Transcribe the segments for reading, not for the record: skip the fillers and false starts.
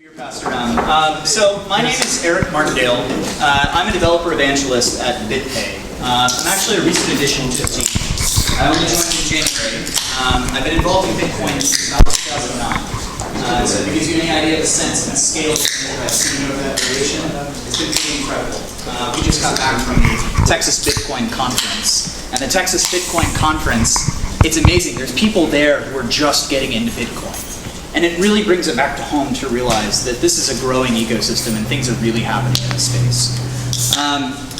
You're passed around. So my name is Eric Martindale. I'm a developer evangelist at Bitpay. I'm actually a recent addition to the team. I only joined in January. I've been involved in Bitcoin since about 2009. So if it gives you any idea of the sense and scale that I've seen over that duration, it's been pretty incredible. We just got back from the Texas Bitcoin Conference. And the Texas Bitcoin Conference, it's amazing. There's people there who are just getting into Bitcoin. And it really brings it back to home to realize that this is a growing ecosystem and things are really happening in this space.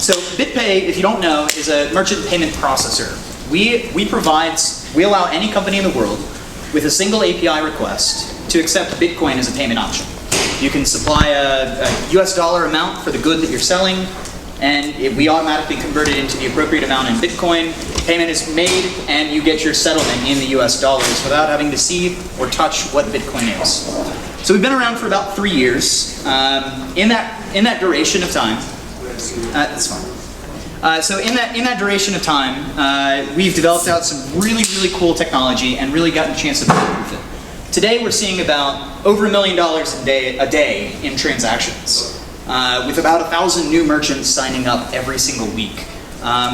So Bitpay, if you don't know, is a merchant payment processor. We allow any company in the world with a single API request to accept Bitcoin as a payment option. You can supply a US dollar amount for the good that you're selling, and we automatically convert it into the appropriate amount in Bitcoin. Payment is made, and you get your settlement in the US dollars without having to see or touch what Bitcoin is. So we've been around for about 3 years. In that duration of time, that's fine. So in that duration of time, we've developed out some really cool technology and really gotten a chance to prove it. Today we're seeing about over $1 million a day in transactions, with about 1,000 new merchants signing up every single week,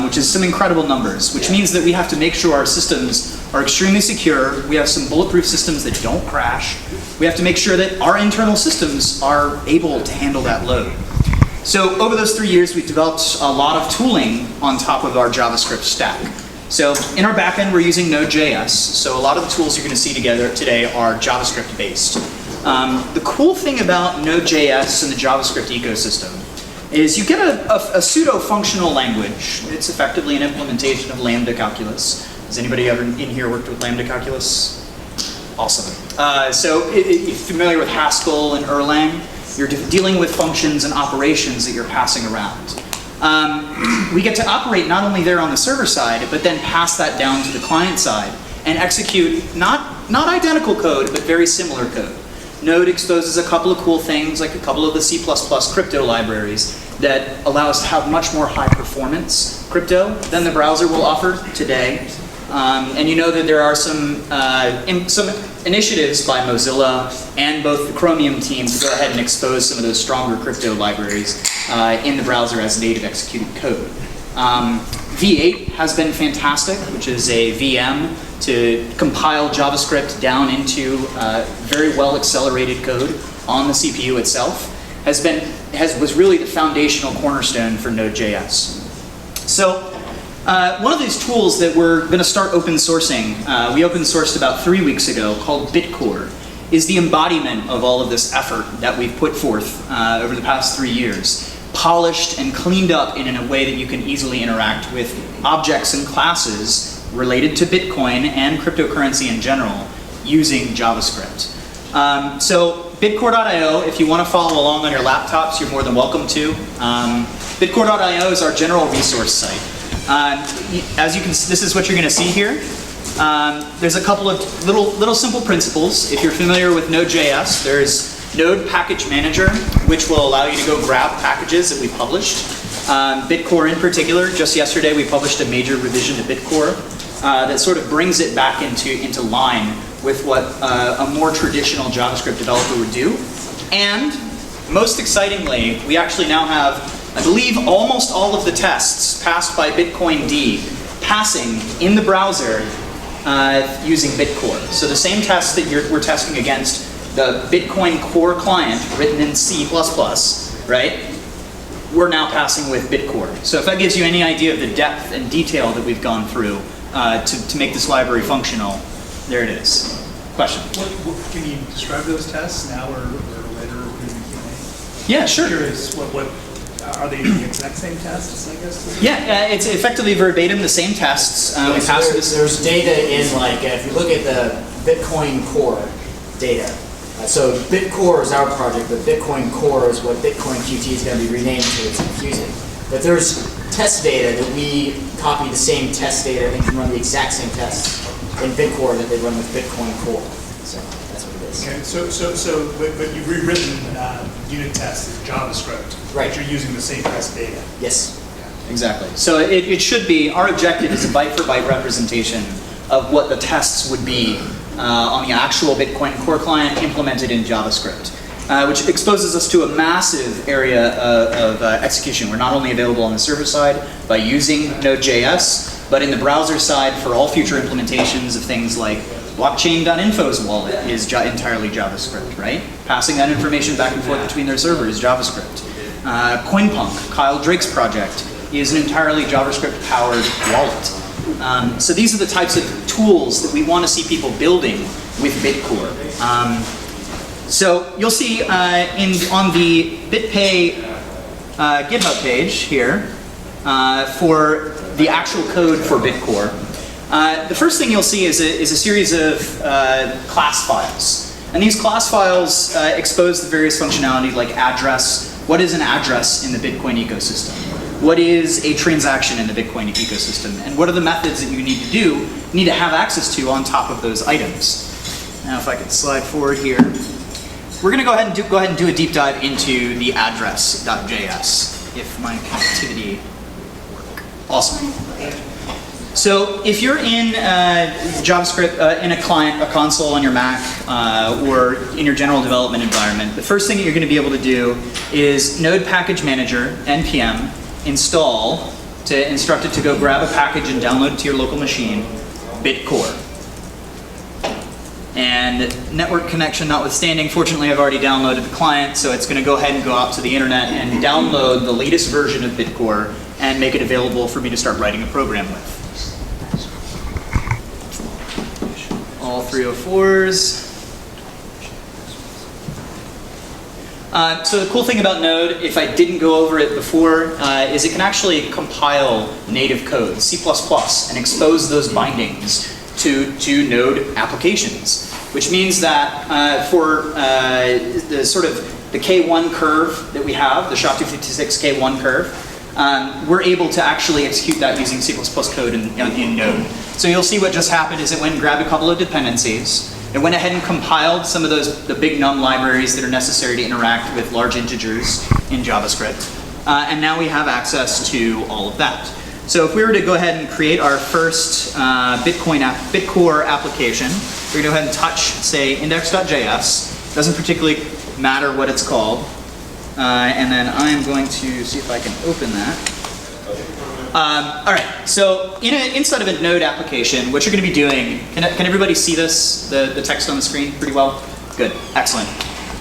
which is some incredible numbers, which means that we have to make sure our systems are extremely secure. We have some bulletproof systems that don't crash. We have to make sure that our internal systems are able to handle that load. So over those 3 years, we've developed a lot of tooling on top of our JavaScript stack. So in our backend, we're using Node.js. So a lot of the tools you're going to see today are JavaScript based. The cool thing about Node.js and the JavaScript ecosystem is you get a pseudo-functional language. It's effectively an implementation of lambda calculus. Has anybody ever in here worked with lambda calculus? Awesome. So if you're familiar with Haskell and Erlang, you're dealing with functions and operations that you're passing around. We get to operate not only there on the server side, but then pass that down to the client side and execute not identical code, but very similar code. Node exposes a couple of cool things, like a couple of the C++ crypto libraries that allow us to have much more high performance crypto than the browser will offer today. And you know that there are some initiatives by Mozilla and both the Chromium team to go ahead and expose some of those stronger crypto libraries in the browser as native executed code. V8 has been fantastic, which is a VM to compile JavaScript down into very well accelerated code on the CPU itself, was really the foundational cornerstone for Node.js. So one of these tools that we're going to start open sourcing, we open sourced about 3 weeks ago, called Bitcore, is the embodiment of all of this effort that we've put forth over the past 3 years, polished and cleaned up in a way that you can easily interact with objects and classes related to Bitcoin and cryptocurrency in general using JavaScript. So Bitcore.io, if you want to follow along on your laptops, you're more than welcome to. Bitcore.io is our general resource site. As you can, this is what you're going to see here. There's a couple of little simple principles. If you're familiar with Node.js, there's Node Package Manager, which will allow you to go grab packages that we published. Bitcore in particular, just yesterday we published a major revision to Bitcore that sort of brings it back into line with what a more traditional JavaScript developer would do. And most excitingly, we actually now have, I believe, almost all of the tests passed by Bitcoin D passing in the browser using Bitcore. So the same tests that we're testing against the Bitcoin core client written in C++, right? We're now passing with Bitcore. So if that gives you any idea of the depth and detail that we've gone through to make this library functional, there it is. Question? Can you describe those tests now or later in the Q&A? Yeah, sure. I'm curious, what are they the exact same tests, I guess? Yeah, it's effectively verbatim the same tests. Yeah, so there's data in, like, if you look at the Bitcoin core data, so Bitcore is our project, but Bitcoin core is what Bitcoin Qt is going to be renamed to. It's confusing. But there's test data that we copy the same test data and can run the exact same tests in Bitcore that they run with Bitcoin core. So that's what it is. Okay, but you've rewritten unit tests in JavaScript. Right. But you're using the same test data. Yes. Exactly. So it should be, our objective is a byte-for-byte representation of what the tests would be on the actual Bitcoin core client implemented in JavaScript. which exposes us to a massive area of execution. We're not only available on the server side by using Node.js, but in the browser side for all future implementations of things like blockchain.info's wallet is entirely JavaScript, right? Passing that information back and forth between their servers, JavaScript. CoinPunk, Kyle Drake's project, is an entirely JavaScript-powered wallet. So these are the types of tools that we want to see people building with Bitcore. So you'll see on the Bitpay GitHub page here for the actual code for Bitcore. The first thing you'll see is a series of class files. And these class files expose the various functionality like address. What is an address in the Bitcoin ecosystem? What is a transaction in the Bitcoin ecosystem? And what are the methods that you need to have access to on top of those items? Now if I could slide forward here. We're going to go ahead and do a deep dive into the address.js, if my connectivity work. Awesome. So if you're in JavaScript, in a client, a console on your Mac, or in your general development environment, the first thing that you're going to be able to do is node package manager, npm, install, to instruct it to go grab a package and download it to your local machine, Bitcore. And network connection notwithstanding, fortunately I've already downloaded the client, so it's going to go ahead and go out to the internet and download the latest version of Bitcore and make it available for me to start writing a program with. All 304s. So the cool thing about Node, if I didn't go over it before, is it can actually compile native code, C++, and expose those bindings to Node applications, which means that for the sort of the K1 curve that we have, the SHA-256 K1 curve, we're able to actually execute that using C++ code in Node. So you'll see what just happened is it went and grabbed a couple of dependencies. It went ahead and compiled some of the big num libraries that are necessary to interact with large integers in JavaScript. And now we have access to all of that. So if we were to go ahead and create our first Bitcore application, we're going to go ahead and touch, say, index.js. Doesn't particularly matter what it's called. And then I'm going to see if I can open that. All right, so inside of a Node application, what you're going to be doing, can everybody see this, the text on the screen pretty well? Good, excellent.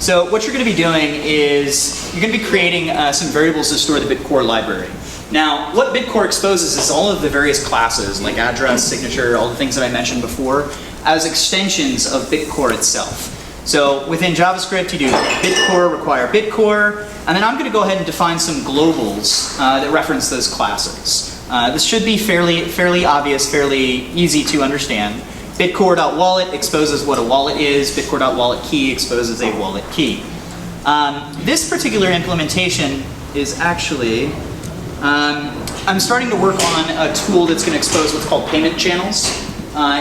So what you're going to be doing is you're going to be creating some variables to store the Bitcore library. Now, what Bitcore exposes is all of the various classes, like address, signature, all the things that I mentioned before, as extensions of Bitcore itself. So within JavaScript, you do Bitcore, require Bitcore, and then I'm going to go ahead and define some globals that reference those classes. This should be fairly obvious, fairly easy to understand. Bitcore.wallet exposes what a wallet is. Bitcore.wallet key exposes a wallet key. This particular implementation is actually, I'm starting to work on a tool that's going to expose what's called payment channels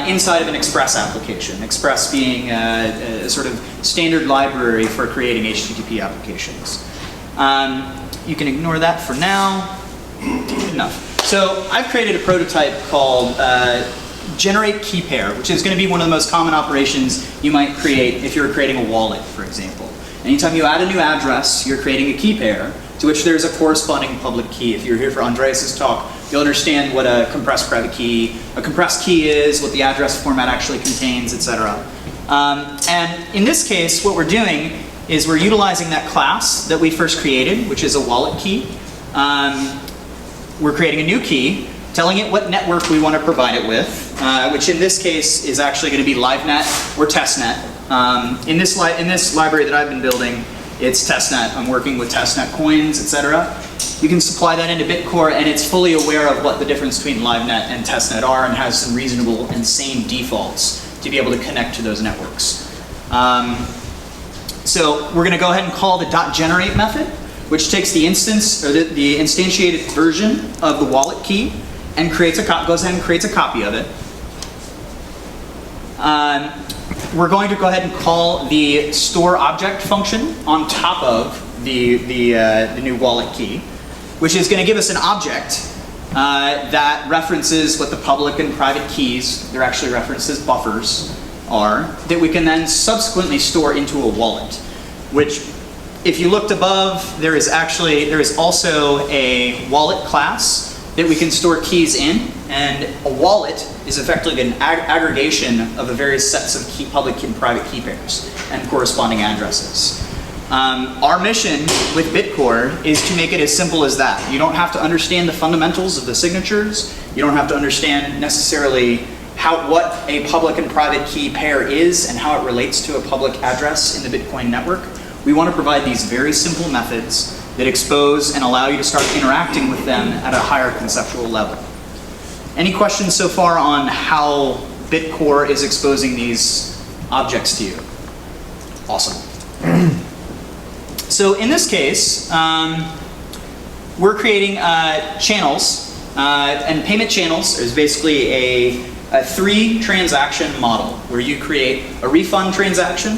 inside of an Express application. Express being a sort of standard library for creating HTTP applications. You can ignore that for now. Good enough. So I've created a prototype called generate key pair, which is going to be one of the most common operations you might create if you're creating a wallet, for example. Anytime you add a new address, you're creating a key pair to which there's a corresponding public key. If you're here for Andreas's talk, you'll understand what a compressed private key, a compressed key is, what the address format actually contains, etc. And in this case, what we're doing is we're utilizing that class that we first created, which is a wallet key. We're creating a new key, telling it what network we want to provide it with, which in this case is actually going to be LiveNet or testnet. In this library that I've been building, it's testnet. I'm working with testnet coins, etc. You can supply that into Bitcore, and it's fully aware of what the difference between LiveNet and testnet are, and has some reasonable and sane defaults to be able to connect to those networks. So we're going to go ahead and call the .generate method, which takes the instance or the instantiated version of the wallet key and goes ahead and creates a copy of it. We're going to go ahead and call the store object function on top of the new wallet key, which is going to give us an object that references what the public and private keys, they're actually referenced as buffers, are, that we can then subsequently store into a wallet, which if you looked above, there is also a wallet class that we can store keys in, and a wallet is effectively an aggregation of the various sets of public and private key pairs and corresponding addresses. Our mission with Bitcore is to make it as simple as that. You don't have to understand the fundamentals of the signatures. You don't have to understand necessarily what a public and private key pair is and how it relates to a public address in the Bitcoin network. We want to provide these very simple methods that expose and allow you to start interacting with them at a higher conceptual level. Any questions so far on how Bitcore is exposing these objects to you? Awesome. So in this case, we're creating channels, and payment channels is basically a 3-transaction model where you create a refund transaction,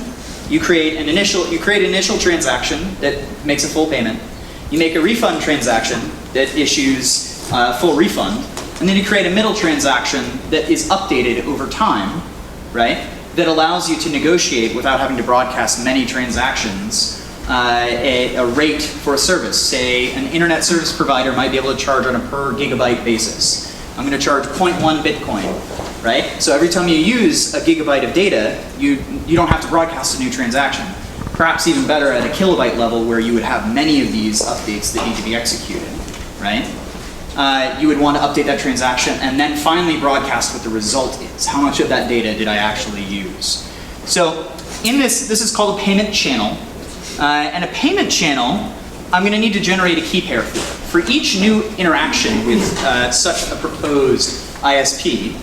you create an initial transaction that makes a full payment, you make a refund transaction that issues full refund, and then you create a middle transaction that is updated over time, right? That allows you to negotiate without having to broadcast many transactions a rate for a service. Say an internet service provider might be able to charge on a per gigabyte basis. I'm going to charge 0.1 Bitcoin, right? So every time you use a gigabyte of data, you don't have to broadcast a new transaction. Perhaps even better at a kilobyte level where you would have many of these updates that need to be executed, right? You would want to update that transaction and then finally broadcast what the result is. How much of that data did I actually use? So in this is called a payment channel. And a payment channel, I'm going to need to generate a key pair for it. For each new interaction with such a proposed ISP,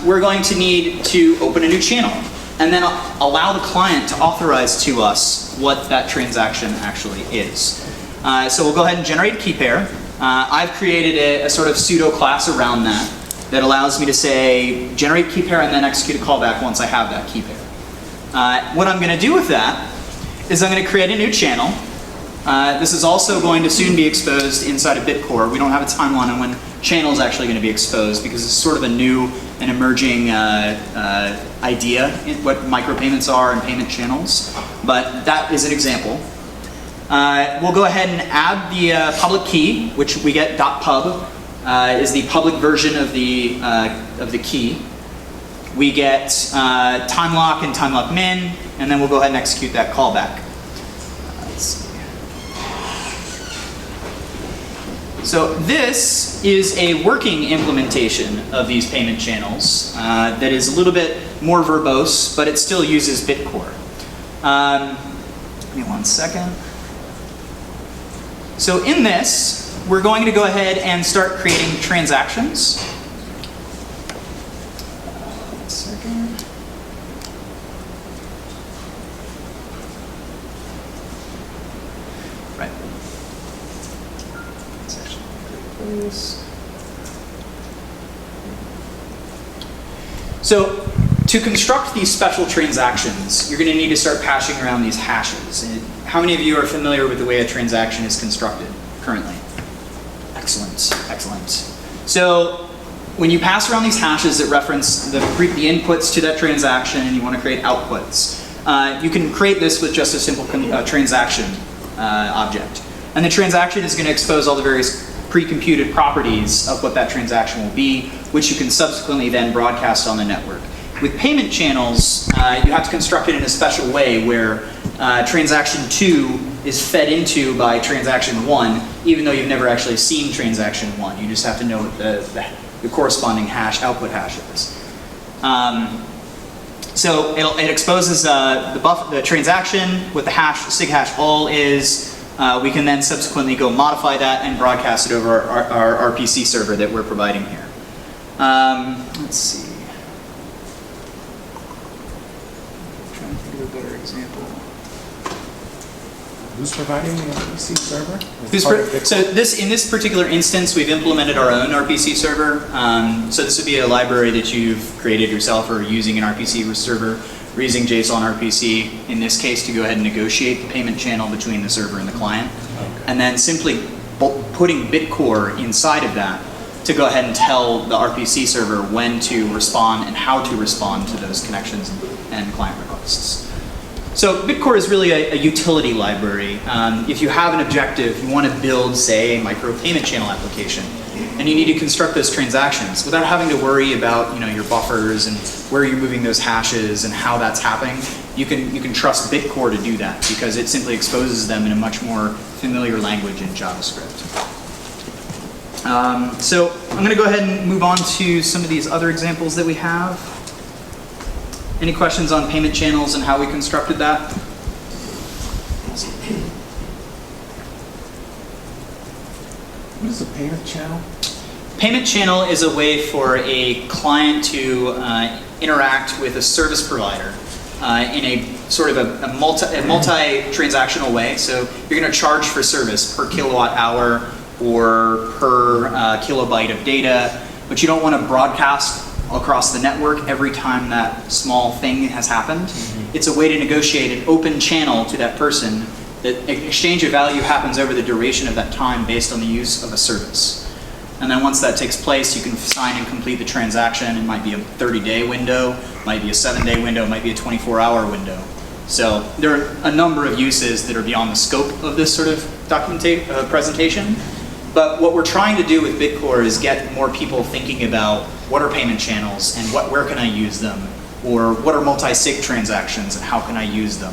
we're going to need to open a new channel and then allow the client to authorize to us what that transaction actually is. So we'll go ahead and generate a key pair. I've created a sort of pseudo class around that allows me to say generate key pair and then execute a callback once I have that key pair. What I'm going to do with that is I'm going to create a new channel. This is also going to soon be exposed inside of Bitcore. We don't have a timeline on when channel is actually going to be exposed because it's sort of a new and emerging idea in what micropayments are and payment channels. But that is an example. We'll go ahead and add the public key, which we get .pub is the public version of the key. We get time lock and time lock min, and then we'll go ahead and execute that callback. Let's see. So this is a working implementation of these payment channels that is a little bit more verbose, but it still uses Bitcore. Give me 1 second. So in this, we're going to go ahead and start creating transactions. 1 second. Right. Let's actually create this. So to construct these special transactions, you're going to need to start passing around these hashes. And how many of you are familiar with the way a transaction is constructed currently? Excellent, excellent. So when you pass around these hashes that reference the inputs to that transaction and you want to create outputs, you can create this with just a simple transaction object. And the transaction is going to expose all the various pre-computed properties of what that transaction will be, which you can subsequently then broadcast on the network. With payment channels, you have to construct it in a special way where transaction 2 is fed into by transaction 1, even though you've never actually seen transaction 1. You just have to know what the corresponding output hash is. So it exposes the transaction, what the sig hash all is. We can then subsequently go modify that and broadcast it over our RPC server that we're providing here. Let's see. I'm trying to think of a better example. Who's providing the RPC server? So in this particular instance, we've implemented our own RPC server. So this would be a library that you've created yourself or using an RPC server. We're using JSON RPC in this case to go ahead and negotiate the payment channel between the server and the client. Okay. And then simply putting Bitcore inside of that to go ahead and tell the RPC server when to respond and how to respond to those connections and client requests. So Bitcore is really a utility library. If you have an objective, you want to build, say, a micro payment channel application, and you need to construct those transactions without having to worry about your buffers and where you're moving those hashes and how that's happening. You can trust Bitcore to do that because it simply exposes them in a much more familiar language in JavaScript. So I'm going to go ahead and move on to some of these other examples that we have. Any questions on payment channels and how we constructed that? What is a payment channel? Payment channel is a way for a client to interact with a service provider in a sort of a multi-transactional way. So you're going to charge for service per kilowatt hour or per kilobyte of data, but you don't want to broadcast across the network every time that small thing has happened. It's a way to negotiate an open channel to that person. The exchange of value happens over the duration of that time based on the use of a service. And then once that takes place, you can sign and complete the transaction. It might be a 30-day window, might be a 7-day window, might be a 24-hour window. So there are a number of uses that are beyond the scope of this sort of presentation. But what we're trying to do with Bitcore is get more people thinking about what are payment channels and where can I use them, or what are multi-sig transactions and how can I use them.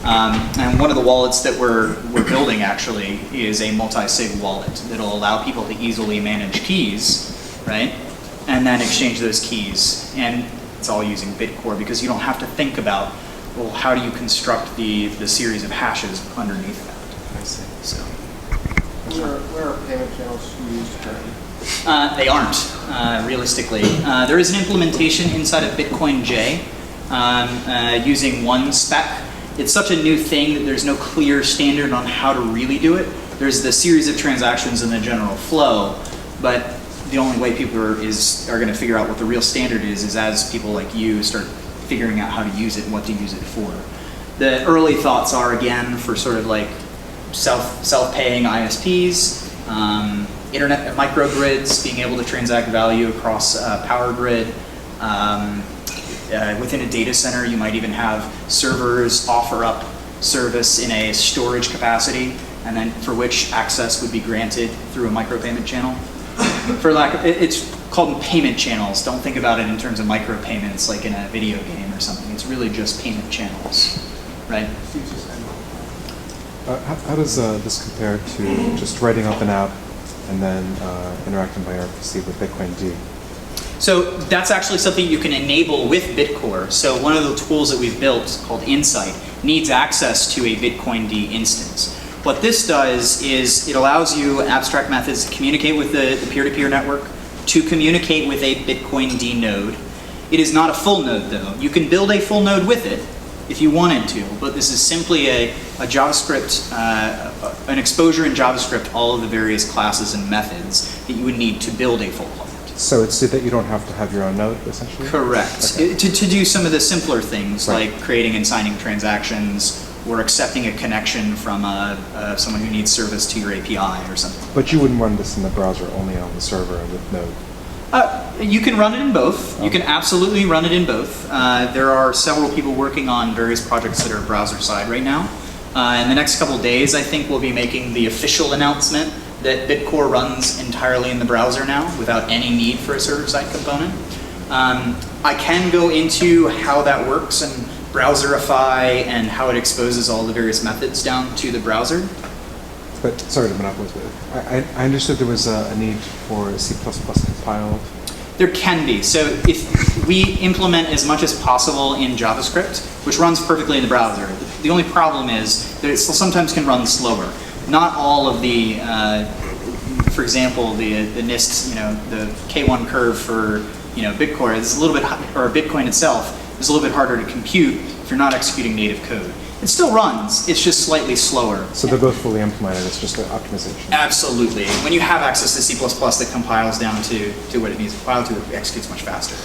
And one of the wallets that we're building actually is a multi-sig wallet that'll allow people to easily manage keys, right? And then exchange those keys. And it's all using Bitcore because you don't have to think about, well, how do you construct the series of hashes underneath that? I see. So. Where are payment channels used currently? They aren't, realistically. There is an implementation inside of Bitcoin J using one spec. It's such a new thing that there's no clear standard on how to really do it. There's the series of transactions and the general flow, but the only way people are going to figure out what the real standard is as people like you start figuring out how to use it and what to use it for. The early thoughts are, again, for sort of like self-paying ISPs, internet microgrids, being able to transact value across power grid. Within a data center, you might even have servers offer up service in a storage capacity, and then for which access would be granted through a micropayment channel. It's called payment channels. Don't think about it in terms of micropayments like in a video game or something. It's really just payment channels, right? How does this compare to just writing up an app and then interacting by RPC with Bitcoin D? So that's actually something you can enable with Bitcore. So one of the tools that we've built called Insight needs access to a Bitcoin D instance. What this does is it allows you abstract methods to communicate with the peer-to-peer network, to communicate with a Bitcoin D node. It is not a full node though. You can build a full node with it if you wanted to, but this is simply a JavaScript, an exposure in JavaScript, all of the various classes and methods that you would need to build a full client. So it's so that you don't have to have your own node, essentially? Correct. Okay. To do some of the simpler things, right, like creating and signing transactions, or accepting a connection from someone who needs service to your API or something. But you wouldn't run this in the browser, only on the server with Node? You can run it in both. You can absolutely run it in both. There are several people working on various projects that are browser side right now. In the next couple of days, I think we'll be making the official announcement that Bitcore runs entirely in the browser now without any need for a server-side component. I can go into how that works and browserify and how it exposes all the various methods down to the browser. But sorry to monopolize, but I understood there was a need for C++ compiled. There can be. So if we implement as much as possible in JavaScript, which runs perfectly in the browser, the only problem is that it sometimes can run slower. Not all of the, for example, the NIST, the K1 curve for Bitcore is a little bit, or Bitcoin itself is a little bit harder to compute if you're not executing native code. It still runs, it's just slightly slower. So they're both fully implemented, it's just an optimization? Absolutely. When you have access to C++ that compiles down to what it needs to compile to, it executes much faster.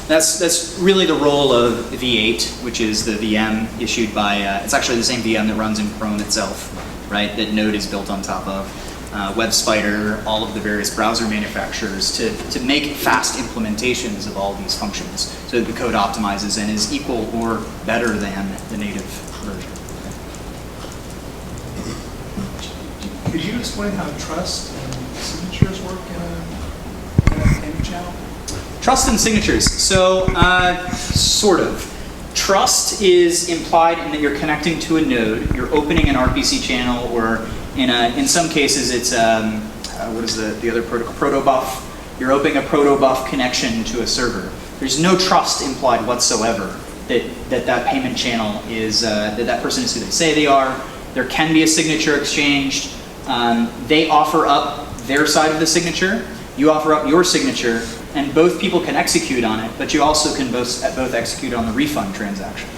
That's really the role of V8, which is the VM issued by, it's actually the same VM that runs in Chrome itself, right, that Node is built on top of. WebSpider, all of the various browser manufacturers to make fast implementations of all these functions so that the code optimizes and is equal or better than the native version. Could you explain how trust and signatures work in a payment channel? Trust and signatures. So, sort of. Trust is implied in that you're connecting to a node, you're opening an RPC channel, or in some cases it's, what is the other protocol? Protobuf. You're opening a protobuf connection to a server. There's no trust implied whatsoever that payment channel is, that person is who they say they are. There can be a signature exchanged. They offer up their side of the signature, you offer up your signature, and both people can execute on it, but you also can both execute on the refund transaction.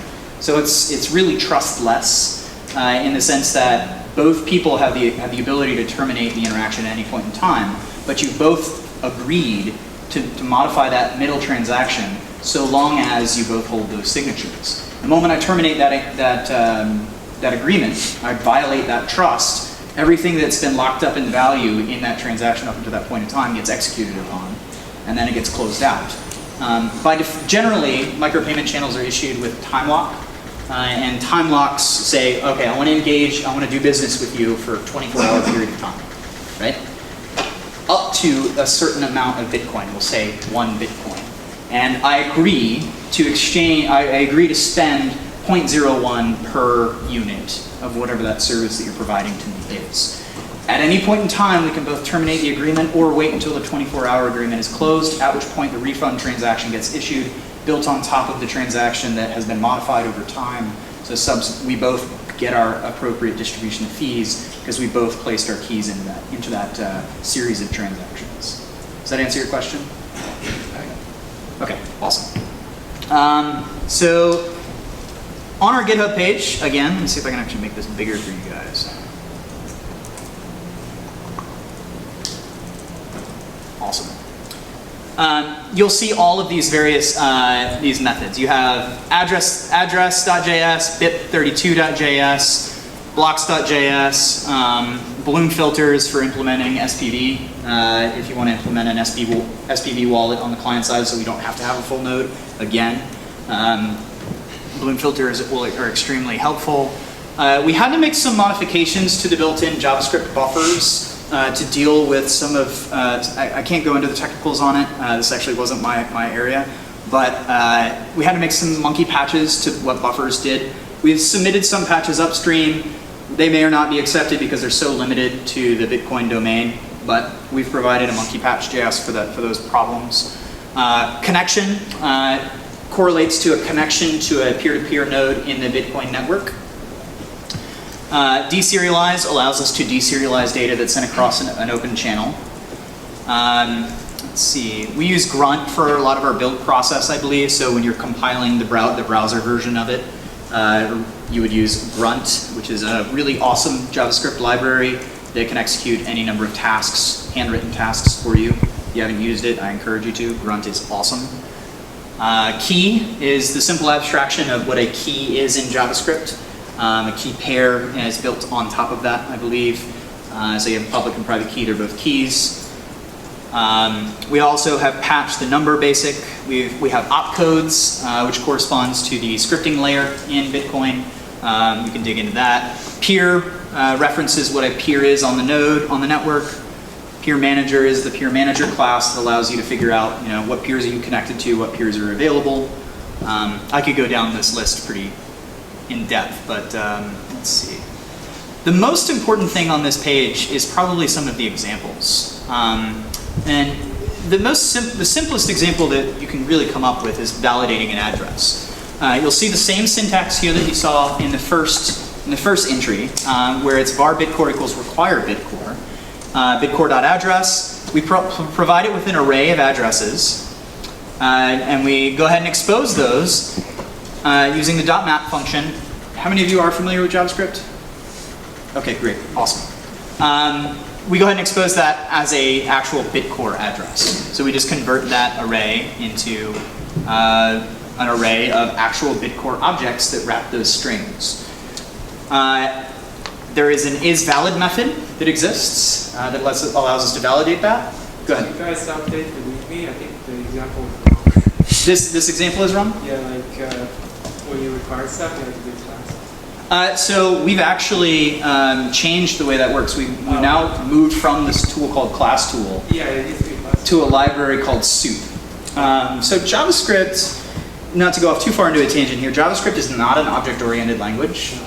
So it's really trustless in the sense that both people have the ability to terminate the interaction at any point in time, but you both agreed to modify that middle transaction so long as you both hold those signatures. The moment I terminate that agreement, I violate that trust, everything that's been locked up in value in that transaction up until that point in time gets executed upon, and then it gets closed out. Generally, micropayment channels are issued with time lock, and time locks say, okay, I want to engage, I want to do business with you for a 24-hour period of time, right? Up to a certain amount of Bitcoin, we'll say 1 Bitcoin. And I agree to exchange, I agree to spend 0.01 per unit of whatever that service that you're providing to me is. At any point in time, we can both terminate the agreement or wait until the 24-hour agreement is closed, at which point the refund transaction gets issued, built on top of the transaction that has been modified over time. So we both get our appropriate distribution of fees because we both placed our keys into that series of transactions. Does that answer your question? Okay, awesome. So on our GitHub page, again, let me see if I can actually make this bigger for you guys. Awesome. You'll see all of these various these methods. You have address.js, bit32.js, blocks.js, balloon filters for implementing SPV. If you want to implement an SPV wallet on the client side, so we don't have to have a full node. Again, balloon filters are extremely helpful. We had to make some modifications to the built-in JavaScript buffers to deal with some of, I can't go into the technicals on it, this actually wasn't my area, but we had to make some monkey patches to what buffers did. We've submitted some patches upstream. They may or not be accepted because they're so limited to the Bitcoin domain, but we've provided a monkey patch JS for those problems. Connection correlates to a connection to a peer-to-peer node in the Bitcoin network. Deserialize allows us to deserialize data that's sent across an open channel. Let's see, we use Grunt for a lot of our build process, I believe. So when you're compiling the browser version of it, you would use Grunt, which is a really awesome JavaScript library that can execute any number of tasks, handwritten tasks for you. If you haven't used it, I encourage you to. Grunt is awesome. Key is the simple abstraction of what a key is in JavaScript. A key pair is built on top of that, I believe. So you have public and private key, they're both keys. We also have patched the number basic. We have opcodes, which corresponds to the scripting layer in Bitcoin. You can dig into that. Peer references what a peer is on the node, on the network. Peer manager is the peer manager class that allows you to figure out, what peers are you connected to, what peers are available. I could go down this list pretty in depth, but let's see. The most important thing on this page is probably some of the examples. And the simplest example that you can really come up with is validating an address. You'll see the same syntax here that you saw in the first entry, where it's var bitcore equals require bitcore. Bitcore.address, we provide it with an array of addresses, and we go ahead and expose those using the .map function. How many of you are familiar with JavaScript? Okay, great, awesome. We go ahead and expose that as a actual Bitcore address. So we just convert that array into an array of actual Bitcore objects that wrap those strings. There is an isValid method that exists that allows us to validate that. Go ahead. You guys update the README? I think the example is wrong. This example is wrong? Yeah, like when you require stuff, you have to do tasks. So we've actually changed the way that works. We've now moved from this tool called class tool Yeah, it needs to be class. to a library called soup. So JavaScript, not to go off too far into a tangent here, JavaScript is not an object-oriented language.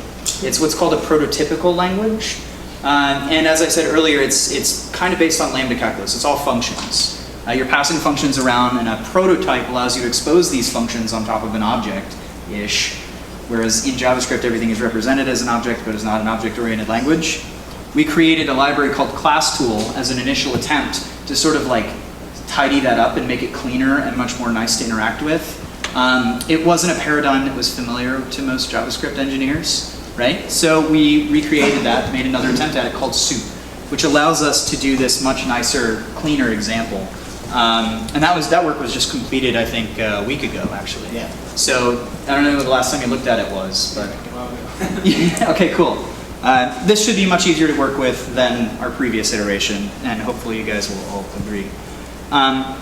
It's what's called a prototypical language. And as I said earlier, it's kind of based on lambda calculus. It's all functions. You're passing functions around, and a prototype allows you to expose these functions on top of an object-ish. Whereas in JavaScript, everything is represented as an object, but is not an object-oriented language. We created a library called class tool as an initial attempt to sort of like tidy that up and make it cleaner and much more nice to interact with. It wasn't a paradigm that was familiar to most JavaScript engineers, right? So we recreated that, made another attempt at it called soup, which allows us to do this much nicer, cleaner example. And that work was just completed, I think, a week ago, actually. Yeah. So I don't know when the last time you looked at it was, but yeah, okay, cool. This should be much easier to work with than our previous iteration, and hopefully you guys will all agree.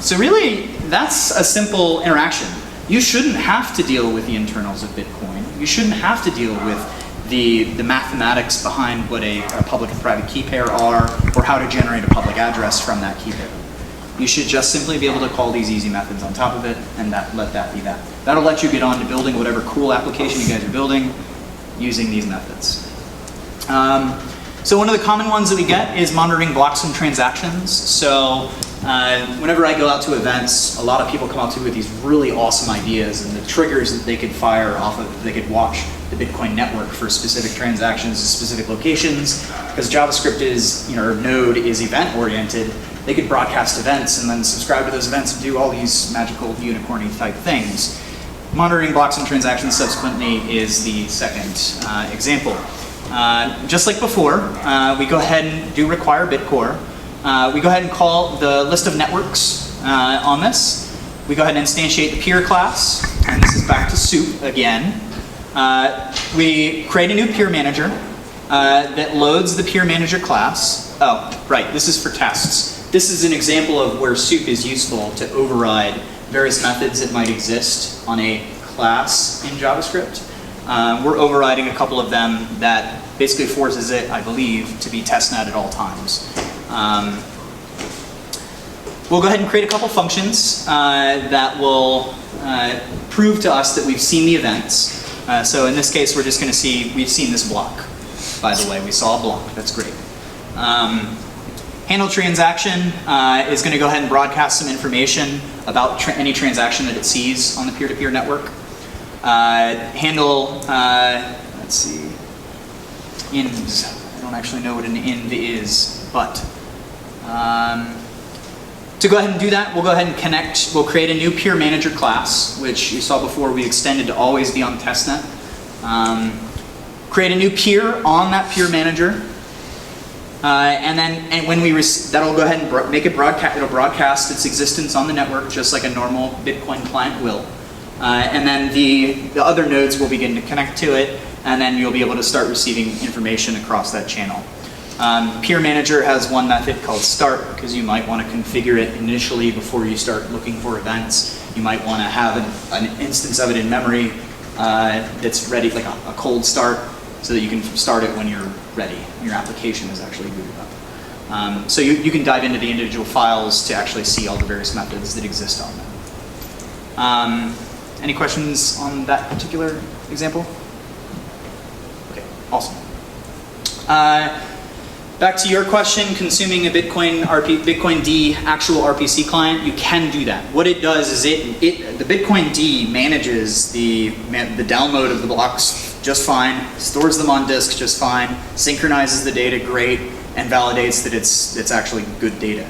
So really, that's a simple interaction. You shouldn't have to deal with the internals of Bitcoin. You shouldn't have to deal with the mathematics behind what a public and private key pair are, or how to generate a public address from that key pair. You should just simply be able to call these easy methods on top of it, and let that be that. That'll let you get on to building whatever cool application you guys are building using these methods. So one of the common ones that we get is monitoring blocks and transactions. So whenever I go out to events, a lot of people come out to me with these really awesome ideas and the triggers that they could fire off of, they could watch the Bitcoin network for specific transactions at specific locations. Because JavaScript is, or Node is event oriented, they could broadcast events and then subscribe to those events and do all these magical unicorny type things. Monitoring blocks and transactions subsequently is the second example. Just like before, we go ahead and do require Bitcore. We go ahead and call the list of networks on this. We go ahead and instantiate the peer class, and this is back to soup again. We create a new peer manager that loads the peer manager class. Oh, right, this is for tests. This is an example of where soup is useful to override various methods that might exist on a class in JavaScript. We're overriding a couple of them that basically forces it, I believe, to be testnet at all times. We'll go ahead and create a couple functions that will prove to us that we've seen the events. So in this case, we're just going to see, we've seen this block. By the way, we saw a block. That's great. Handle transaction is going to go ahead and broadcast some information about any transaction that it sees on the peer-to-peer network. Handle, let's see, INVs. I don't actually know what an INV is, but to go ahead and do that, we'll go ahead and connect. We'll create a new peer manager class, which you saw before we extended to always be on testnet. Create a new peer on that peer manager. And when we that'll go ahead and make it broadcast. It'll broadcast its existence on the network just like a normal Bitcoin client will. And then the other nodes will begin to connect to it, and then you'll be able to start receiving information across that channel. Peer manager has one method called start, because you might want to configure it initially before you start looking for events. You might want to have an instance of it in memory that's ready, like a cold start, so that you can start it when you're ready. Your application is actually booted up. So you can dive into the individual files to actually see all the various methods that exist on them. Any questions on that particular example? Okay, awesome. Back to your question, consuming a Bitcoin D actual RPC client, you can do that. What it does is the Bitcoin D manages the download of the blocks just fine, stores them on disk just fine, synchronizes the data great, and validates that it's actually good data.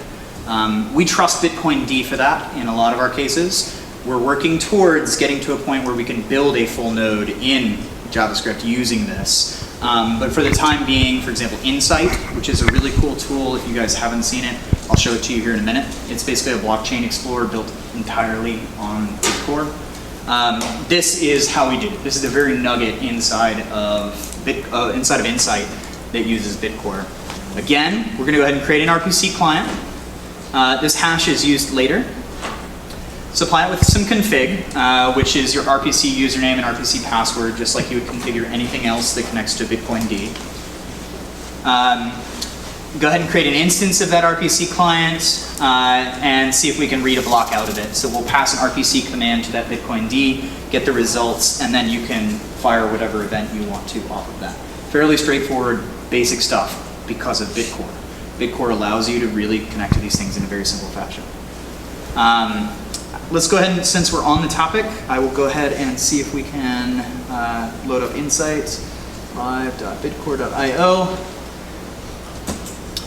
We trust Bitcoin D for that in a lot of our cases. We're working towards getting to a point where we can build a full node in JavaScript using this. But for the time being, for example, Insight, which is a really cool tool, if you guys haven't seen it, I'll show it to you here in a minute. It's basically a blockchain explorer built entirely on Bitcore. This is how we do it. This is the very nugget inside of Insight that uses Bitcore. Again, we're going to go ahead and create an RPC client. This hash is used later. supply it with some config, which is your RPC username and RPC password, just like you would configure anything else that connects to Bitcoin D. Go ahead and create an instance of that RPC client and see if we can read a block out of it. So we'll pass an RPC command to that Bitcoin D, get the results, and then you can fire whatever event you want to off of that. Fairly straightforward, basic stuff because of Bitcore. Bitcore allows you to really connect to these things in a very simple fashion. Let's go ahead and, since we're on the topic, I will go ahead and see if we can load up insights, live.bitcore.io.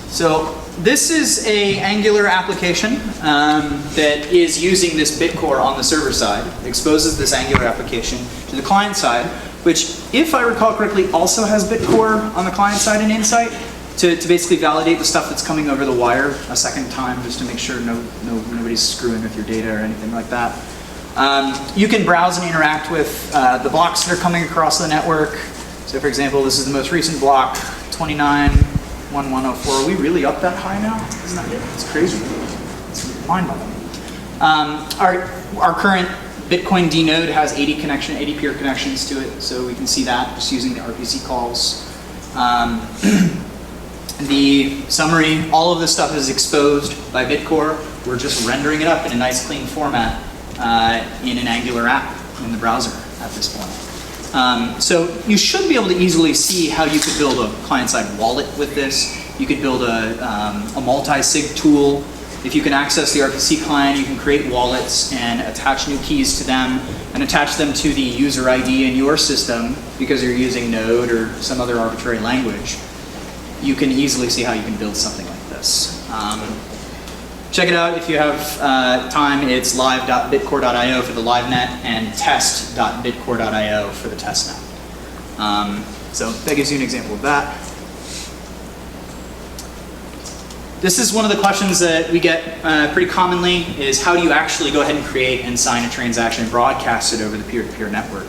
So this is a Angular application that is using this Bitcore on the server side. It exposes this Angular application to the client side, which, if I recall correctly, also has Bitcore on the client side in Insight to basically validate the stuff that's coming over the wire a second time, just to make sure nobody's screwing with your data or anything like that. You can browse and interact with the blocks that are coming across the network. So for example, this is the most recent block, 29.1104. Are we really up that high now? Isn't that it? It's crazy. It's mind-boggling. Our current Bitcoin D node has 80 peer connections to it, so we can see that just using the RPC calls. The summary, all of this stuff is exposed by Bitcore. We're just rendering it up in a nice clean format in an Angular app in the browser at this point. So you should be able to easily see how you could build a client-side wallet with this. You could build a multi-sig tool. If you can access the RPC client, you can create wallets and attach new keys to them and attach them to the user ID in your system because you're using Node or some other arbitrary language. You can easily see how you can build something like this. Check it out if you have time. It's live.bitcore.io for the live net and test.bitcore.io for the test net. So that gives you an example of that. This is one of the questions that we get pretty commonly, is how do you actually go ahead and create and sign a transaction and broadcast it over the peer-to-peer network?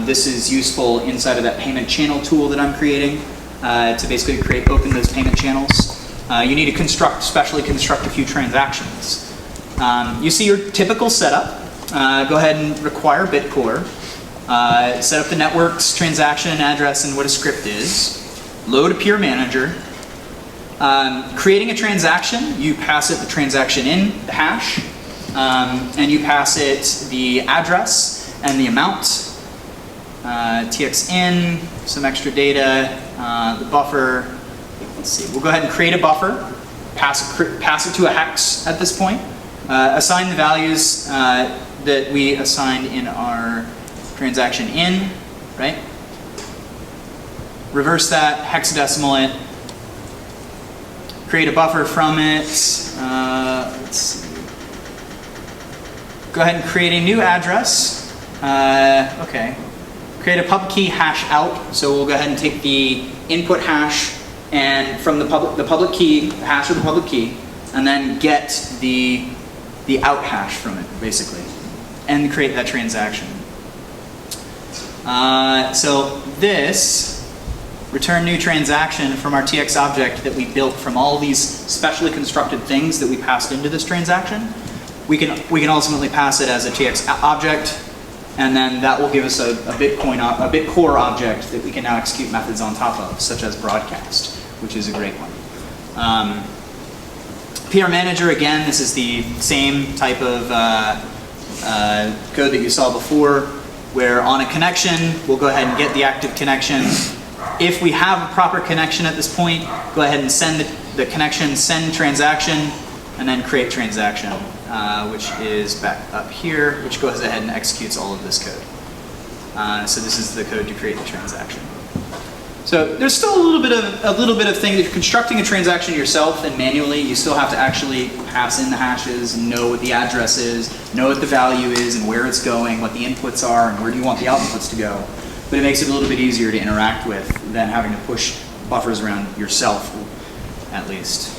This is useful inside of that payment channel tool that I'm creating to basically open those payment channels. You need to specially construct a few transactions. You see your typical setup. Go ahead and require Bitcore. Set up the network's transaction address and what a script is. Load a peer manager. Creating a transaction, you pass it the transaction in, the hash, and you pass it the address and the amount, TX in, some extra data, the buffer. Let's see, we'll go ahead and create a buffer, pass it to a hex at this point, assign the values that we assigned in our transaction in, right? Reverse that, hexadecimal it, create a buffer from it. Let's see. Go ahead and create a new address. Okay. Create a public key hash out. So we'll go ahead and take the input hash and from the public key, the hash of the public key, and then get the out hash from it, basically, and create that transaction. So this return new transaction from our TX object that we built from all these specially constructed things that we passed into this transaction. We can ultimately pass it as a TX object, and then that will give us a Bitcore object that we can now execute methods on top of, such as broadcast, which is a great one. PR manager, again, this is the same type of code that you saw before, where on a connection, we'll go ahead and get the active connection. If we have a proper connection at this point, go ahead and send the connection, send transaction, and then create transaction, which is back up here, which goes ahead and executes all of this code. So this is the code to create the transaction. So there's still a little bit of thing. If you're constructing a transaction yourself and manually, you still have to actually pass in the hashes, know what the address is, know what the value is, and where it's going, what the inputs are, and where do you want the outputs to go. But it makes it a little bit easier to interact with than having to push buffers around yourself, at least.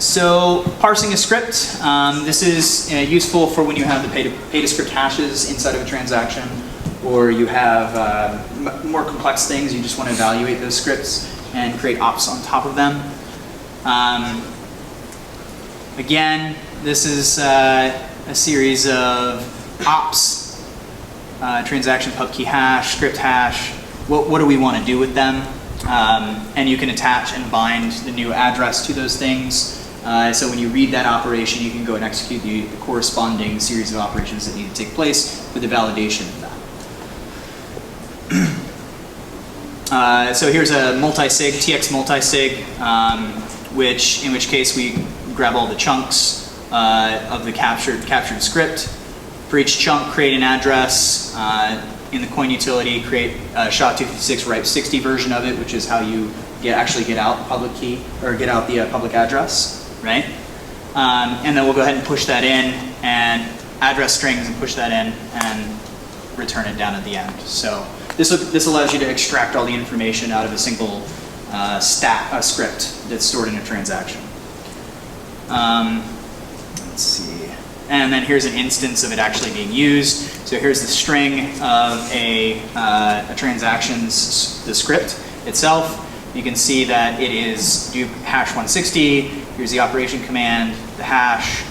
So parsing a script. This is useful for when you have the pay-to-script hashes inside of a transaction, or you have more complex things. You just want to evaluate those scripts and create ops on top of them. Again, this is a series of ops, transaction pub key hash, script hash. What do we want to do with them? And you can attach and bind the new address to those things. So when you read that operation, you can go and execute the corresponding series of operations that need to take place for the validation of that. So here's a multi-sig, TX multi-sig, in which case we grab all the chunks of the captured script. For each chunk, create an address. In the coin utility, create a SHA-256 RIPE60 version of it, which is how you actually get out the public key, or get out the public address, right? And then we'll go ahead and push that in, and address strings, and push that in, and return it down at the end. So this allows you to extract all the information out of a single script that's stored in a transaction. Let's see. And then here's an instance of it actually being used. So here's the string of a transaction's, the script itself. You can see that it is do hash 160. Here's the operation command, the hash.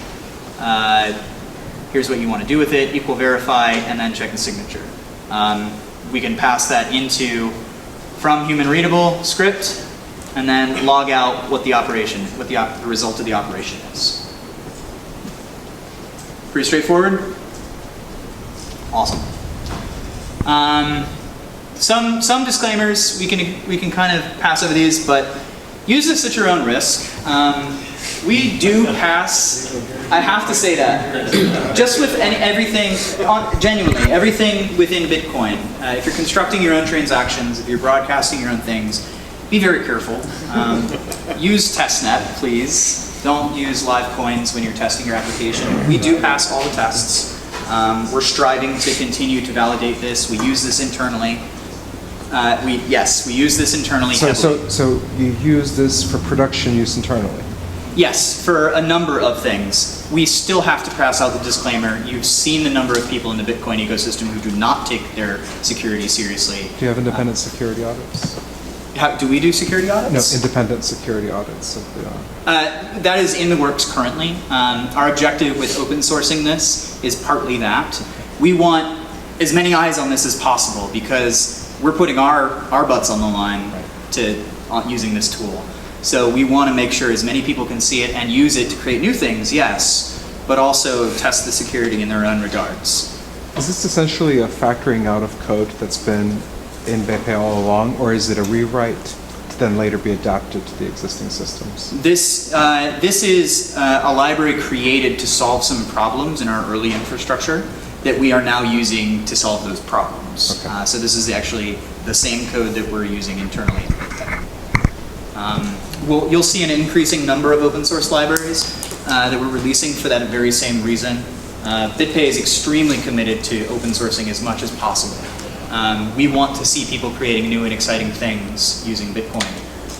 Here's what you want to do with it, equal verify, and then check the signature. We can pass that into from human readable script, and then log out what the result of the operation is. Pretty straightforward. Awesome. Some disclaimers, we can kind of pass over these, but use this at your own risk. We do pass, I have to say that, just with everything, genuinely, everything within Bitcoin. If you're constructing your own transactions, if you're broadcasting your own things, be very careful. Use testnet, please. Don't use live coins when you're testing your application. We do pass all the tests. We're striving to continue to validate this. We use this internally. We use this internally heavily. So you use this for production use internally? Yes, for a number of things. We still have to pass out the disclaimer. You've seen the number of people in the Bitcoin ecosystem who do not take their security seriously. Do you have independent security audits? Do we do security audits? No, independent security audits. Simply that is in the works currently. Our objective with open sourcing this is partly that. We want as many eyes on this as possible because we're putting our butts on the line using this tool. So we want to make sure as many people can see it and use it to create new things, yes, but also test the security in their own regards. Is this essentially a factoring out of code that's been in Bitpay all along, or is it a rewrite to then later be adapted to the existing systems? This is a library created to solve some problems in our early infrastructure that we are now using to solve those problems. Okay. So this is actually the same code that we're using internally. You'll see an increasing number of open source libraries that we're releasing for that very same reason. Bitpay is extremely committed to open sourcing as much as possible. We want to see people creating new and exciting things using Bitcoin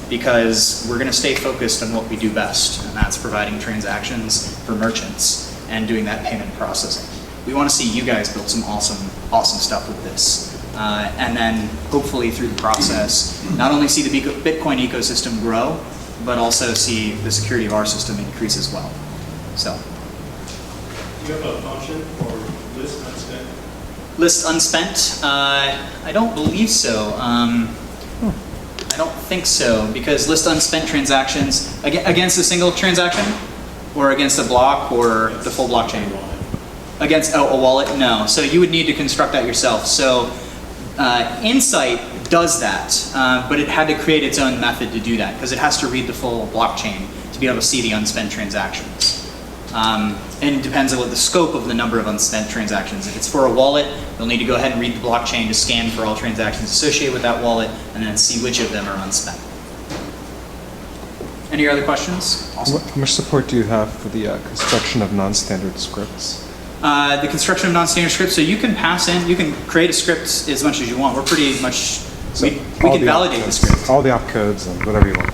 because we're going to stay focused on what we do best, and that's providing transactions for merchants and doing that payment processing. We want to see you guys build some awesome stuff with this. And then hopefully through the process, not only see the Bitcoin ecosystem grow, but also see the security of our system increase as well. So. Do you have a function for list unspent? List unspent? I don't believe so. I don't think so, because list unspent transactions, against a single transaction? Or against a block or the full blockchain? Against a wallet? No. So you would need to construct that yourself. So Insight does that, but it had to create its own method to do that because it has to read the full blockchain to be able to see the unspent transactions. And it depends on what the scope of the number of unspent transactions. If it's for a wallet, you'll need to go ahead and read the blockchain to scan for all transactions associated with that wallet and then see which of them are unspent. Any other questions? Awesome. How much support do you have for the construction of non-standard scripts? The construction of non-standard scripts, so you can pass in, you can create a script as much as you want. We're pretty much, we can validate the script. All the opcodes and whatever you want.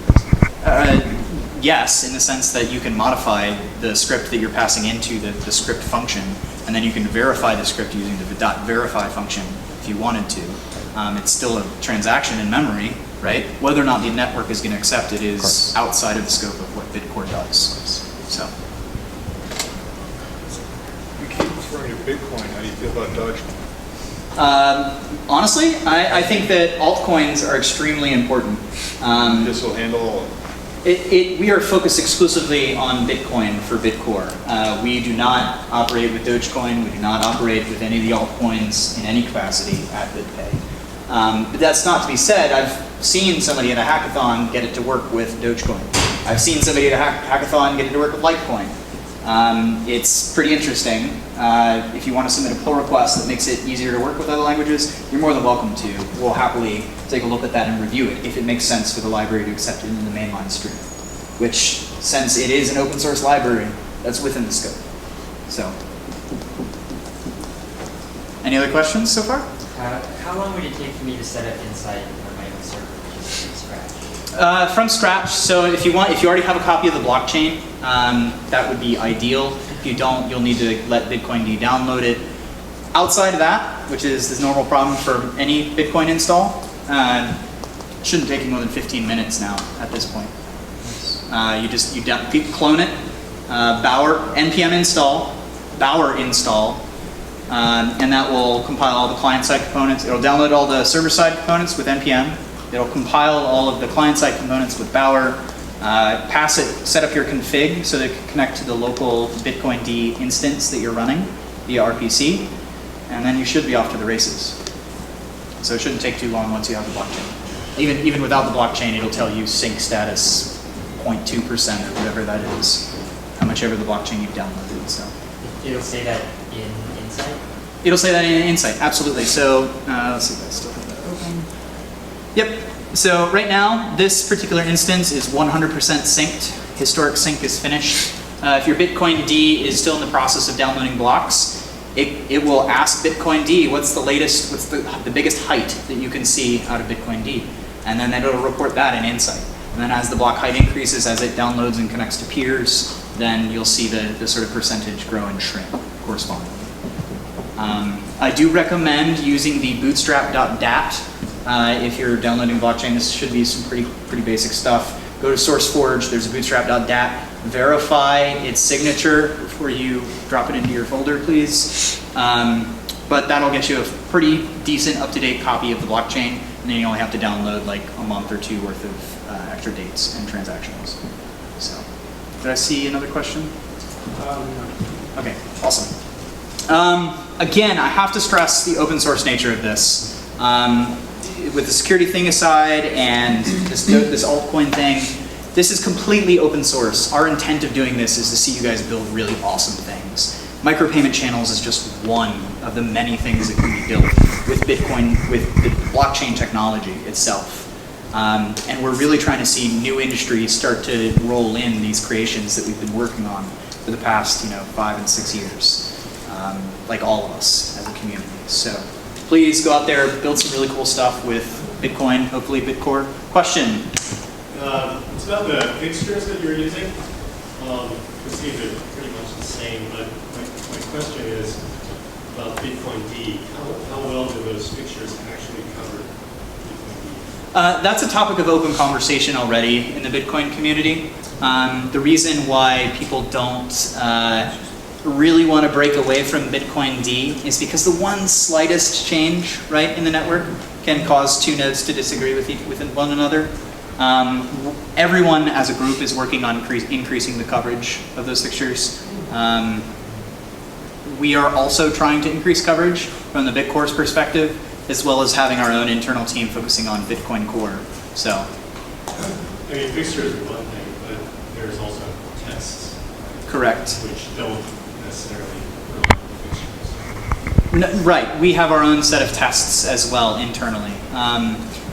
Yes, in the sense that you can modify the script that you're passing into the script function, and then you can verify the script using the .verify function if you wanted to. It's still a transaction in memory, right? Whether or not the network is going to accept it is outside of the scope of what Bitcore does. So. referring to Bitcoin, how do you feel about Dogecoin? Honestly, I think that altcoins are extremely important. This will handle all of it. We are focused exclusively on Bitcoin for Bitcore. We do not operate with Dogecoin. We do not operate with any of the altcoins in any capacity at Bitpay. But that's not to be said. I've seen somebody at a hackathon get it to work with Dogecoin. I've seen somebody at a hackathon get it to work with Litecoin. It's pretty interesting. If you want to submit a pull request that makes it easier to work with other languages, you're more than welcome to. We'll happily take a look at that and review it if it makes sense for the library to accept it in the mainline stream, which, since it is an open source library, that's within the scope. So, any other questions so far? How long would it take for me to set up Insight on my own server, just from scratch? From scratch. So if you already have a copy of the blockchain, that would be ideal. If you don't, you'll need to let Bitcoin download it. Outside of that, which is this normal problem for any Bitcoin install, shouldn't take you more than 15 minutes now at this point. You clone it, npm install, Bower install, and that will compile all the client-side components. It'll download all the server-side components with npm. It'll compile all of the client-side components with Bower, pass it, set up your config so that it can connect to the local Bitcoin D instance that you're running via RPC, and then you should be off to the races. So it shouldn't take too long once you have the blockchain. Even without the blockchain, it'll tell you sync status 0.2% or whatever that is, how much ever the blockchain you've downloaded. So It'll say that in Insight? it'll say that in Insight, absolutely. So let's see if I still have that open. Yep. So right now, this particular instance is 100% synced. Historic sync is finished. If your Bitcoin D is still in the process of downloading blocks, it will ask Bitcoin D what's the latest, what's the biggest height that you can see out of Bitcoin D, and then it'll report that in Insight. And then as the block height increases, as it downloads and connects to peers, then you'll see the sort of percentage grow and shrink correspondingly. I do recommend using the bootstrap.dat if you're downloading blockchain. This should be some pretty basic stuff. Go to SourceForge, there's a bootstrap.dat. Verify its signature before you drop it into your folder, please. But that'll get you a pretty decent up-to-date copy of the blockchain, and then you only have to download like a month or two worth of extra dates and transactions. So, did I see another question? Okay, awesome. Again, I have to stress the open source nature of this. With the security thing aside and this altcoin thing, this is completely open source. Our intent of doing this is to see you guys build really awesome things. Micropayment channels is just one of the many things that can be built with Bitcoin, with the blockchain technology itself. And we're really trying to see new industries start to roll in these creations that we've been working on for the past 5 and 6 years, like all of us as a community. So please go out there, build some really cool stuff with Bitcoin, hopefully Bitcore. Question? It's about the fixtures that you're using. It seems they're pretty much the same, but my question is about Bitcoin D. How well do those fixtures actually cover Bitcoin D? That's a topic of open conversation already in the Bitcoin community. The reason why people don't really want to break away from Bitcoin D is because the one slightest change, right, in the network can cause two nodes to disagree with one another. Everyone as a group is working on increasing the coverage of those fixtures. We are also trying to increase coverage from the Bitcore's perspective, as well as having our own internal team focusing on Bitcoin Core. So, I mean, fixtures are one thing, but there's also tests. Correct. Which don't necessarily rely on fixtures. No, right. We have our own set of tests as well internally.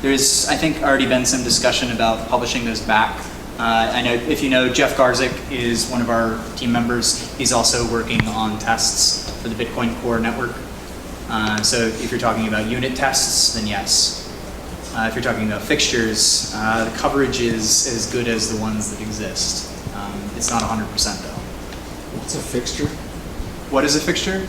There's, I think, already been some discussion about publishing those back. I know, if you know, Jeff Garzik is one of our team members. He's also working on tests for the Bitcoin Core network. So if you're talking about unit tests, then yes. If you're talking about fixtures, the coverage is as good as the ones that exist. It's not 100% though. What's a fixture? What is a fixture?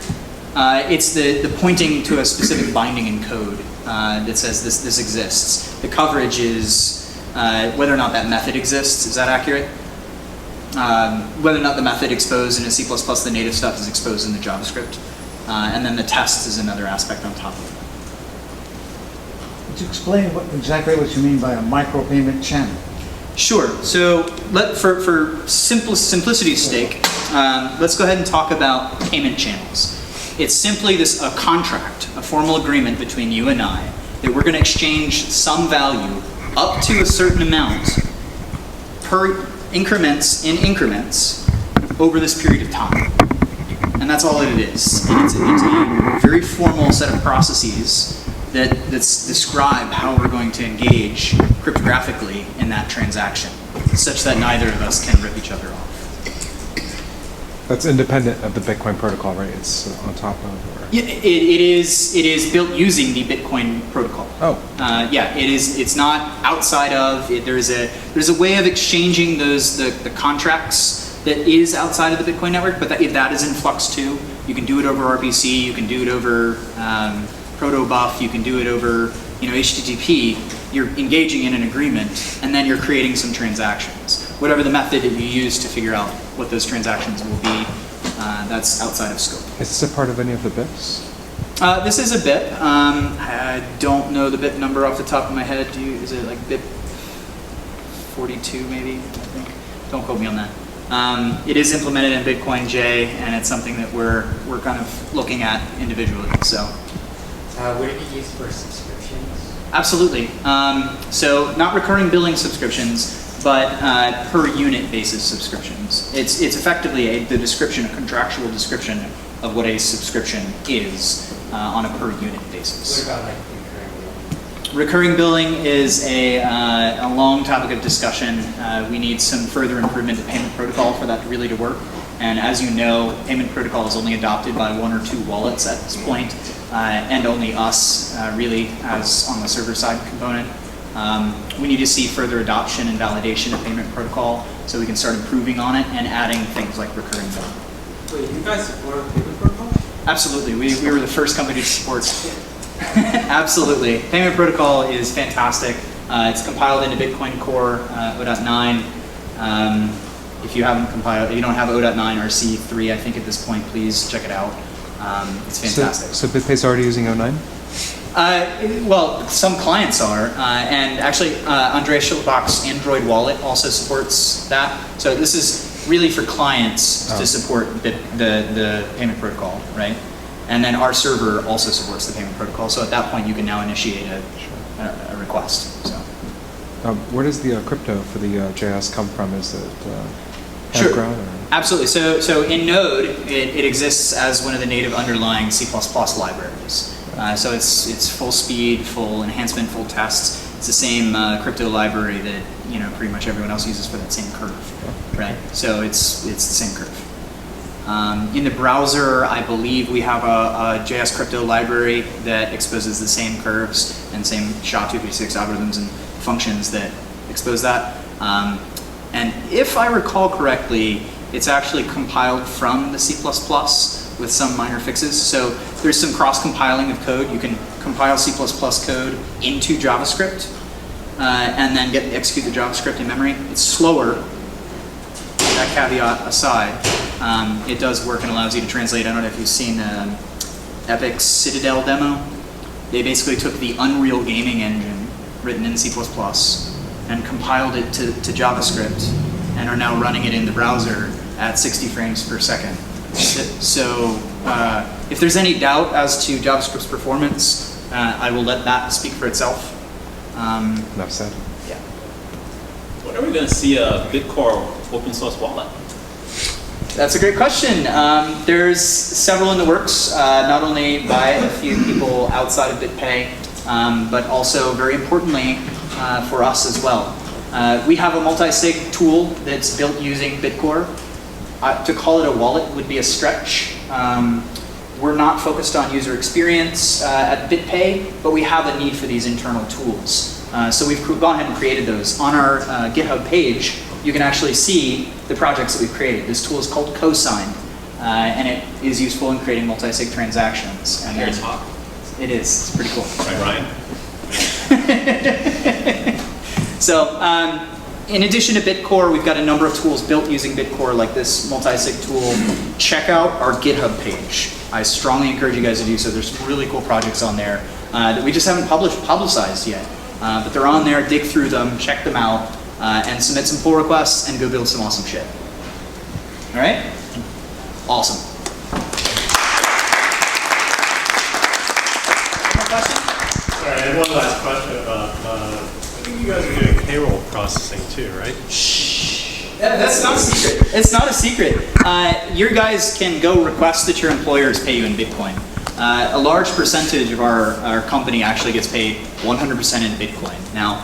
It's the pointing to a specific binding in code that says this exists. The coverage is whether or not that method exists. Is that accurate? Whether or not the method exposed in a C++, the native stuff is exposed in the JavaScript. And then the test is another aspect on top of it. Could you explain exactly what you mean by a micropayment channel? Sure. So for simplicity's sake, let's go ahead and talk about payment channels. It's simply a contract, a formal agreement between you and I that we're going to exchange some value up to a certain amount per increments over this period of time. And that's all that it is. And it's a very formal set of processes that's describe how we're going to engage cryptographically in that transaction, such that neither of us can rip each other off. That's independent of the Bitcoin protocol, right? It's on top of, or? Yeah, it is built using the Bitcoin protocol. Oh. Yeah, it is. It's not outside of. There's a way of exchanging the contracts that is outside of the Bitcoin network, but that is in flux too. You can do it over RPC. You can do it over protobuf. You can do it over HTTP. You're engaging in an agreement, and then you're creating some transactions. Whatever the method that you use to figure out what those transactions will be, that's outside of scope. Is this a part of any of the bits? This is a bit. I don't know the bit number off the top of my head. Is it like bit 42 maybe? I think. Don't quote me on that. It is implemented in Bitcoin J, and it's something that we're kind of looking at individually. So. Would it be used for subscriptions? Absolutely. So not recurring billing subscriptions, but per unit basis subscriptions. It's effectively the description, a contractual description of what a subscription is on a per unit basis. What about like recurring billing? Recurring billing is a long topic of discussion. We need some further improvement to payment protocol for that really to work. And as you know, payment protocol is only adopted by 1 or 2 wallets at this point, and only us really as on the server side component. We need to see further adoption and validation of payment protocol so we can start improving on it and adding things like recurring billing. Wait, you guys support payment protocol? Absolutely, we were the first company to support. Absolutely, payment protocol is fantastic. It's compiled into Bitcoin Core 0.9. If you haven't compiled, if you don't have 0.9 or C3, I think at this point, please check it out. It's fantastic. So Bitpay's already using 09? Well, some clients are, and actually, Andreas Schillbach's Android wallet also supports that. So this is really for clients to support the payment protocol, right? And then our server also supports the payment protocol. So at that point, you can now initiate a request. So. Where does the crypto for the JS come from? Is it Sure. background? Or? Absolutely. So in Node, it exists as one of the native underlying C++ libraries. So it's full speed, full enhancement, full tests. It's the same crypto library that pretty much everyone else uses for that same curve, right? So it's the same curve. In the browser, I believe we have a JS crypto library that exposes the same curves and same SHA-256 algorithms and functions that expose that. And if I recall correctly, it's actually compiled from the C++ with some minor fixes. So there's some cross-compiling of code. You can compile C++ code into JavaScript and then execute the JavaScript in memory. It's slower, that caveat aside. It does work and allows you to translate. I don't know if you've seen Epic's Citadel demo. They basically took the Unreal gaming engine written in C++ and compiled it to JavaScript and are now running it in the browser at 60 frames per second. So if there's any doubt as to JavaScript's performance, I will let that speak for itself. Enough said. Yeah. When are we going to see a Bitcore open source wallet? That's a great question. There's several in the works, not only by a few people outside of Bitpay, but also very importantly for us as well. We have a multi-sig tool that's built using Bitcore. To call it a wallet would be a stretch. We're not focused on user experience at Bitpay, but we have a need for these internal tools. So we've gone ahead and created those. On our GitHub page, you can actually see the projects that we've created. This tool is called Cosigned, and it is useful in creating multi-sig transactions. And Here it's hot. It is. It's pretty cool. Right, Ryan? So In addition to Bitcore, we've got a number of tools built using Bitcore, like this multi-sig tool. Check out our GitHub page. I strongly encourage you guys to do so. There's some really cool projects on there that we just haven't publicized yet. But they're on there. Dig through them, check them out, and submit some pull requests, and go build some awesome shit. All right? Awesome. More questions? Sorry, I had one last question about, I think you guys are doing payroll processing too, right? Yeah, that's not a secret. It's not a secret. Your guys can go request that your employers pay you in Bitcoin. A large percentage of our company actually gets paid 100% in Bitcoin. Now,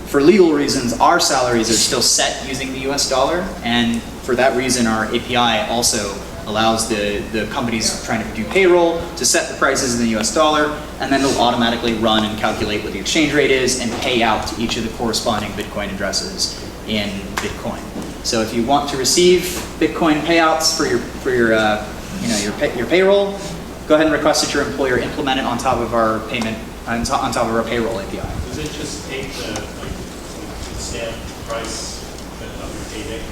for legal reasons, our salaries are still set using the US dollar, and for that reason, our API also allows the companies trying to do payroll to set the prices in the US dollar, and then they'll automatically run and calculate what the exchange rate is and pay out to each of the corresponding Bitcoin addresses in Bitcoin. So if you want to receive Bitcoin payouts for your payroll, go ahead and request that your employer implement it on top of our payment, on top of our payroll API. Does it just take the stamp price of your payday?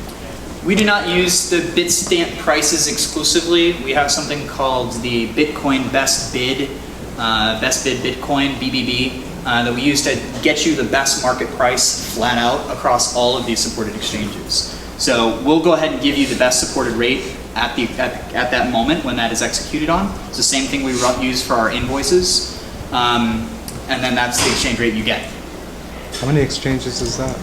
We do not use the Bitstamp prices exclusively. We have something called the Bitcoin Best Bid Bitcoin, BBB, that we use to get you the best market price flat out across all of these supported exchanges. So we'll go ahead and give you the best supported rate at that moment when that is executed on. It's the same thing we use for our invoices, and then that's the exchange rate you get. How many exchanges is that?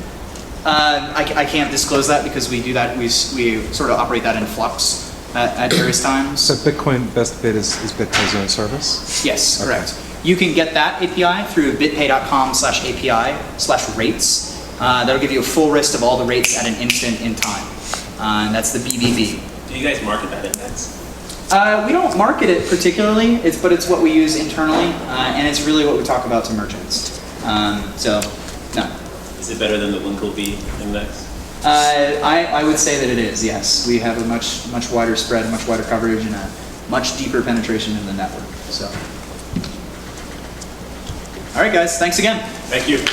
I can't disclose that because we do that. We sort of operate that in flux at various times. So Bitcoin Best Bid is Bitpay's own service? Yes, correct. You can get that API through bitpay.com/API/rates. That'll give you a full list of all the rates at an instant in time. And that's the BBB. Do you guys market that index? We don't market it particularly, but it's what we use internally, and it's really what we talk about to merchants. So, no. Is it better than the Winklevi index? I would say that it is, yes. We have a much wider spread, much wider coverage, and a much deeper penetration in the network. So, all right, guys, thanks again. Thank you.